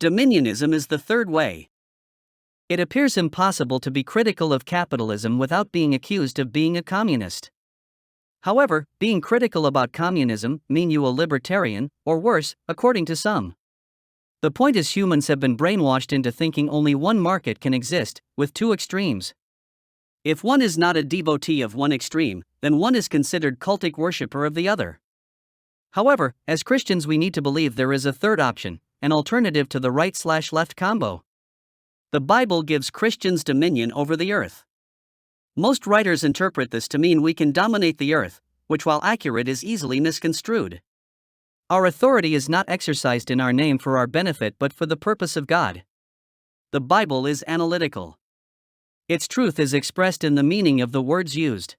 Dominionism is the third way. It appears impossible to be critical of capitalism without being accused of being a communist. However, being critical about communism means you a libertarian, or worse, according to some. The point is humans have been brainwashed into thinking only one market can exist, with two extremes. If one is not a devotee of one extreme, then one is considered cultic worshipper of the other. However, as Christians we need to believe there is a third option, an alternative to the right/left combo. The Bible gives Christians dominion over the earth. Most writers interpret this to mean we can dominate the earth, which while accurate is easily misconstrued. Our authority is not exercised in our name for our benefit but for the purpose of God. The Bible is analytical. Its truth is expressed in the meaning of the words used.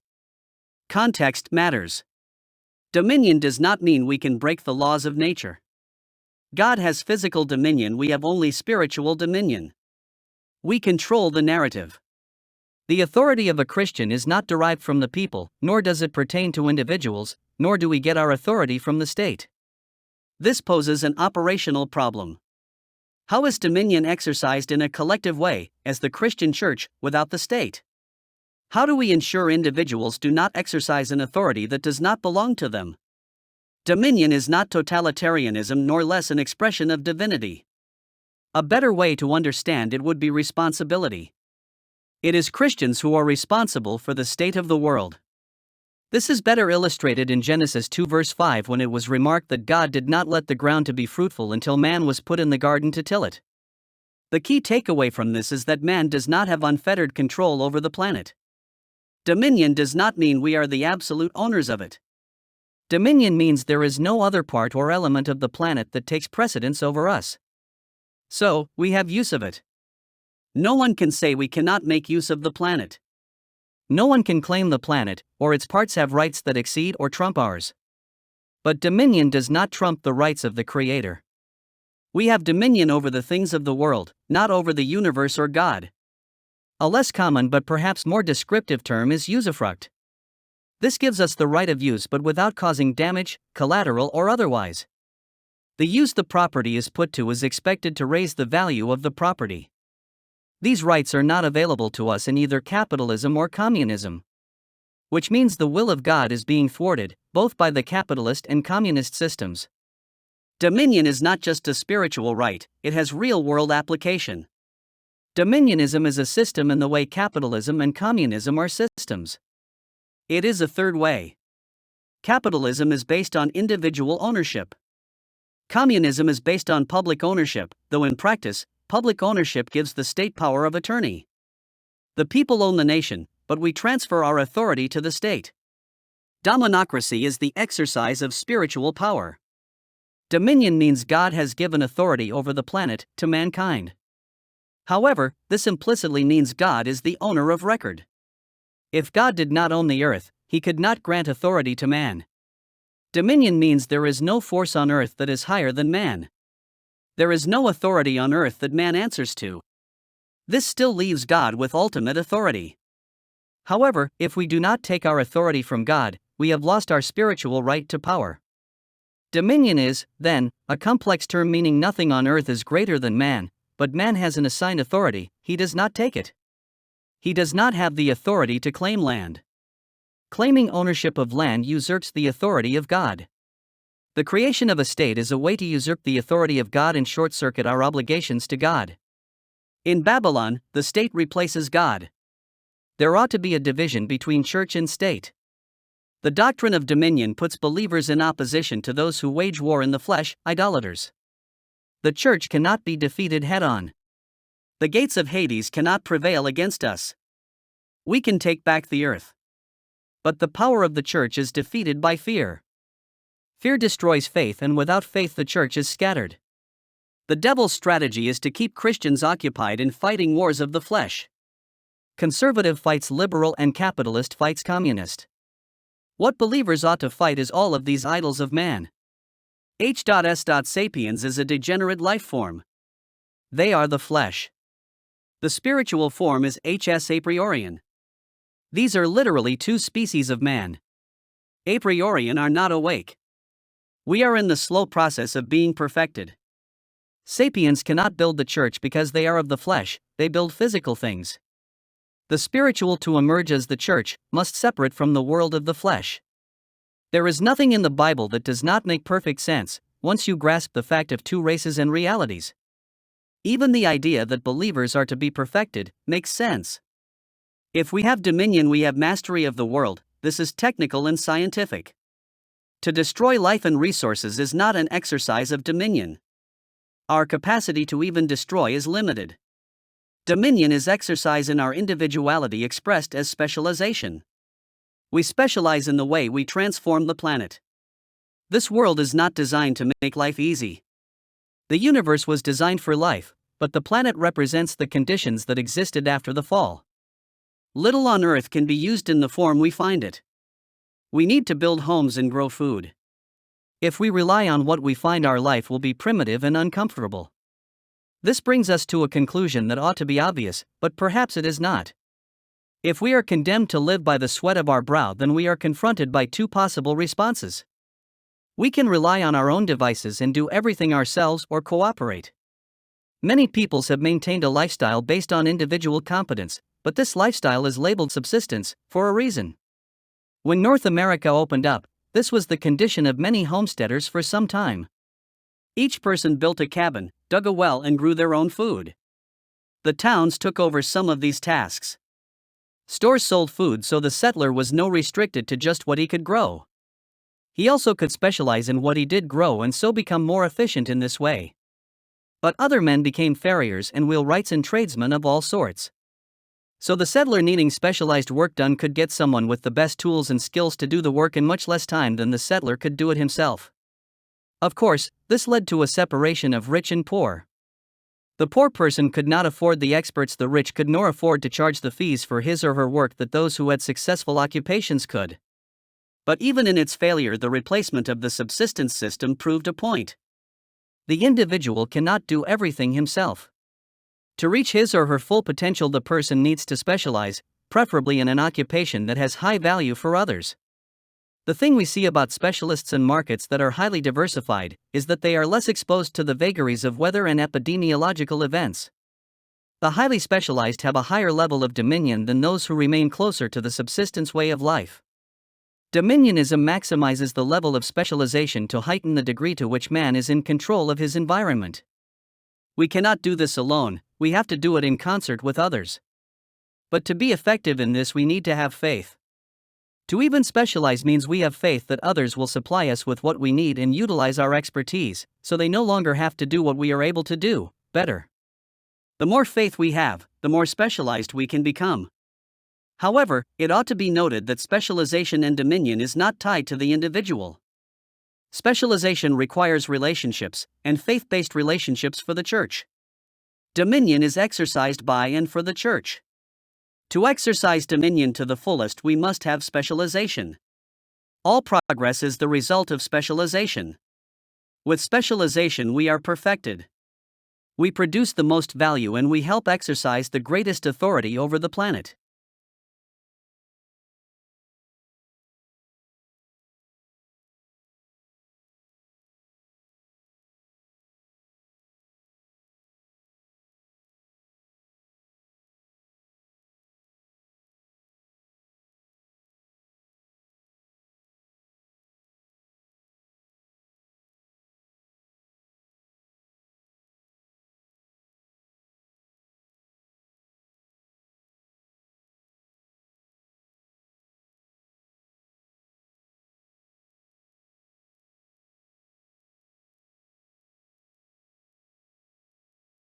Context matters. Dominion does not mean we can break the laws of nature. God has physical dominion, we have only spiritual dominion. We control the narrative. The authority of a Christian is not derived from the people, nor does it pertain to individuals, nor do we get our authority from the state. This poses an operational problem. How is dominion exercised in a collective way, as the Christian Church, without the state? How do we ensure individuals do not exercise an authority that does not belong to them? Dominion is not totalitarianism nor less an expression of divinity. A better way to understand it would be responsibility. It is Christians who are responsible for the state of the world. This is better illustrated in Genesis 2 verse 5 when it was remarked that God did not let the ground to be fruitful until man was put in the garden to till it. The key takeaway from this is that man does not have unfettered control over the planet. Dominion does not mean we are the absolute owners of it. Dominion means there is no other part or element of the planet that takes precedence over us. So, we have use of it. No one can say we cannot make use of the planet. No one can claim the planet, or its parts have rights that exceed or trump ours. But dominion does not trump the rights of the Creator. We have dominion over the things of the world, not over the universe or God. A less common but perhaps more descriptive term is usufruct. This gives us the right of use but without causing damage, collateral or otherwise. The use the property is put to is expected to raise the value of the property. These rights are not available to us in either capitalism or communism. Which means the will of God is being thwarted, both by the capitalist and communist systems. Dominion is not just a spiritual right, it has real-world application. Dominionism is a system in the way capitalism and communism are systems. It is a third way. Capitalism is based on individual ownership. Communism is based on public ownership, though in practice, public ownership gives the state power of attorney. The people own the nation, but we transfer our authority to the state. Dominocracy is the exercise of spiritual power. Dominion means God has given authority over the planet to mankind. However, this implicitly means God is the owner of record. If God did not own the earth, he could not grant authority to man. Dominion means there is no force on earth that is higher than man. There is no authority on earth that man answers to. This still leaves God with ultimate authority. However, if we do not take our authority from God, we have lost our spiritual right to power. Dominion is, then, a complex term meaning nothing on earth is greater than man, but man has an assigned authority, he does not take it. He does not have the authority to claim land. Claiming ownership of land usurps the authority of God. The creation of a state is a way to usurp the authority of God and short-circuit our obligations to God. In Babylon, the state replaces God. There ought to be a division between church and state. The doctrine of dominion puts believers in opposition to those who wage war in the flesh, idolaters. The church cannot be defeated head-on. The gates of Hades cannot prevail against us. We can take back the earth. But the power of the church is defeated by fear. Fear destroys faith, and without faith the church is scattered. The devil's strategy is to keep Christians occupied in fighting wars of the flesh. Conservative fights liberal and capitalist fights communist. What believers ought to fight is all of these idols of man. H.S. sapiens is a degenerate life form. They are the flesh. The spiritual form is H.S. a priorian. These are literally two species of man. A priorian are not awake. We are in the slow process of being perfected. Sapiens cannot build the church because they are of the flesh, they build physical things. The spiritual, to emerge as the church, must separate from the world of the flesh. There is nothing in the Bible that does not make perfect sense, once you grasp the fact of two races and realities. Even the idea that believers are to be perfected makes sense. If we have dominion, we have mastery of the world. This is technical and scientific. To destroy life and resources is not an exercise of dominion. Our capacity to even destroy is limited. Dominion is exercise in our individuality expressed as specialization. We specialize in the way we transform the planet. This world is not designed to make life easy. The universe was designed for life, but the planet represents the conditions that existed after the fall. Little on Earth can be used in the form we find it. We need to build homes and grow food. If we rely on what we find, our life will be primitive and uncomfortable. This brings us to a conclusion that ought to be obvious, but perhaps it is not. If we are condemned to live by the sweat of our brow, then we are confronted by two possible responses. We can rely on our own devices and do everything ourselves, or cooperate. Many peoples have maintained a lifestyle based on individual competence, but this lifestyle is labeled subsistence, for a reason. When North America opened up, this was the condition of many homesteaders for some time. Each person built a cabin, dug a well, and grew their own food. The towns took over some of these tasks. Stores sold food, so the settler was no restricted to just what he could grow. He also could specialize in what he did grow and so become more efficient in this way. But other men became farriers and wheelwrights and tradesmen of all sorts. So the settler needing specialized work done could get someone with the best tools and skills to do the work in much less time than the settler could do it himself. Of course, this led to a separation of rich and poor. The poor person could not afford the experts the rich could, nor afford to charge the fees for his or her work that those who had successful occupations could. But even in its failure, the replacement of the subsistence system proved a point. The individual cannot do everything himself. To reach his or her full potential, the person needs to specialize, preferably in an occupation that has high value for others. The thing we see about specialists and markets that are highly diversified is that they are less exposed to the vagaries of weather and epidemiological events. The highly specialized have a higher level of dominion than those who remain closer to the subsistence way of life. Dominionism maximizes the level of specialization to heighten the degree to which man is in control of his environment. We cannot do this alone, we have to do it in concert with others. But to be effective in this, we need to have faith. To even specialize means we have faith that others will supply us with what we need and utilize our expertise, so they no longer have to do what we are able to do better. The more faith we have, the more specialized we can become. However, it ought to be noted that specialization and dominion is not tied to the individual. Specialization requires relationships, and faith-based relationships for the church. Dominion is exercised by and for the church. To exercise dominion to the fullest, we must have specialization. All progress is the result of specialization. With specialization, we are perfected. We produce the most value and we help exercise the greatest authority over the planet.